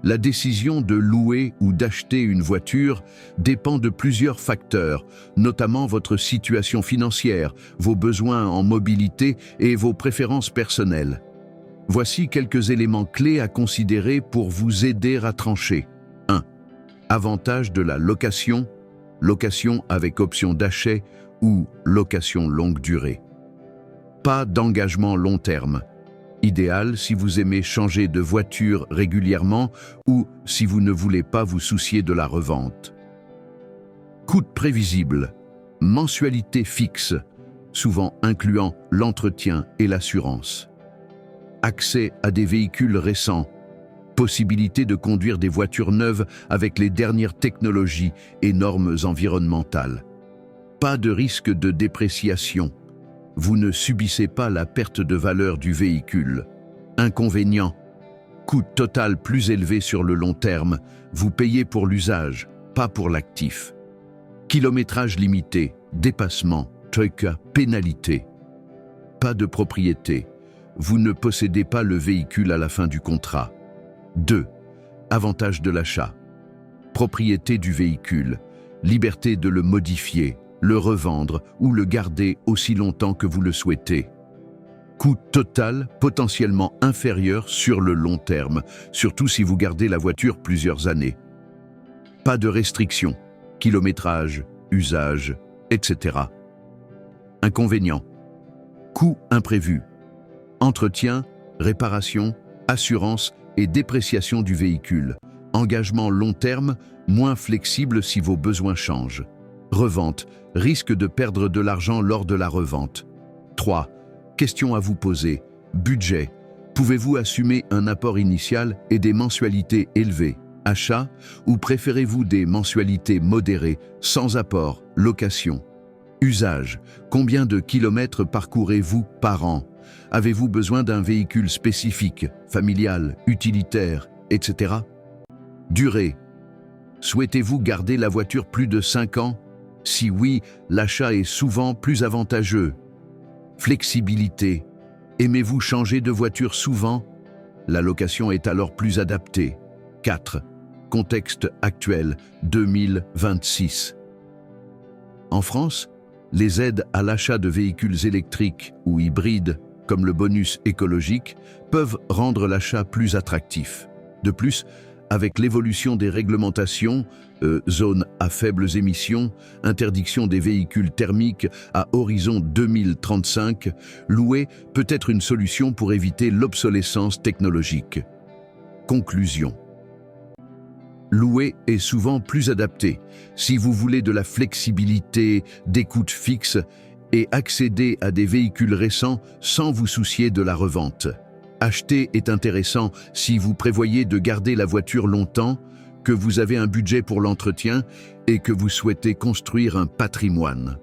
La décision de louer ou d'acheter une voiture dépend de plusieurs facteurs, notamment votre situation financière, vos besoins en mobilité et vos préférences personnelles. Voici quelques éléments clés à considérer pour vous aider à trancher. 1. Avantage de la location, location avec option d'achat ou location longue durée. Pas d'engagement long terme. Idéal si vous aimez changer de voiture régulièrement ou si vous ne voulez pas vous soucier de la revente. Coût prévisible. Mensualité fixe, souvent incluant l'entretien et l'assurance. Accès à des véhicules récents. Possibilité de conduire des voitures neuves avec les dernières technologies et normes environnementales. Pas de risque de dépréciation. Vous ne subissez pas la perte de valeur du véhicule. Inconvénient. Coût total plus élevé sur le long terme. Vous payez pour l'usage, pas pour l'actif. Kilométrage limité, dépassement, pénalité. Pas de propriété. Vous ne possédez pas le véhicule à la fin du contrat. 2. Avantage de l'achat. Propriété du véhicule. Liberté de le modifier, le revendre ou le garder aussi longtemps que vous le souhaitez. Coût total potentiellement inférieur sur le long terme, surtout si vous gardez la voiture plusieurs années. Pas de restrictions, kilométrage, usage, etc. Inconvénients. Coûts imprévus. Entretien, réparation, assurance et dépréciation du véhicule. Engagement long terme, moins flexible si vos besoins changent. Revente, risque de perdre de l'argent lors de la revente. 3. Question à vous poser. Budget. Pouvez-vous assumer un apport initial et des mensualités élevées? Achat ou préférez-vous des mensualités modérées, sans apport, location? Usage. Combien de kilomètres parcourez-vous par an? Avez-vous besoin d'un véhicule spécifique, familial, utilitaire, etc. Durée. Souhaitez-vous garder la voiture plus de 5 ans? Si oui, l'achat est souvent plus avantageux. Flexibilité. Aimez-vous changer de voiture souvent? La location est alors plus adaptée. 4. Contexte actuel, 2026. En France, les aides à l'achat de véhicules électriques ou hybrides, comme le bonus écologique, peuvent rendre l'achat plus attractif. De plus, avec l'évolution des réglementations, zones à faibles émissions, interdiction des véhicules thermiques à horizon 2035, louer peut être une solution pour éviter l'obsolescence technologique. Conclusion. Louer est souvent plus adapté si vous voulez de la flexibilité, des coûts fixes et accéder à des véhicules récents sans vous soucier de la revente. Acheter est intéressant si vous prévoyez de garder la voiture longtemps, que vous avez un budget pour l'entretien et que vous souhaitez construire un patrimoine.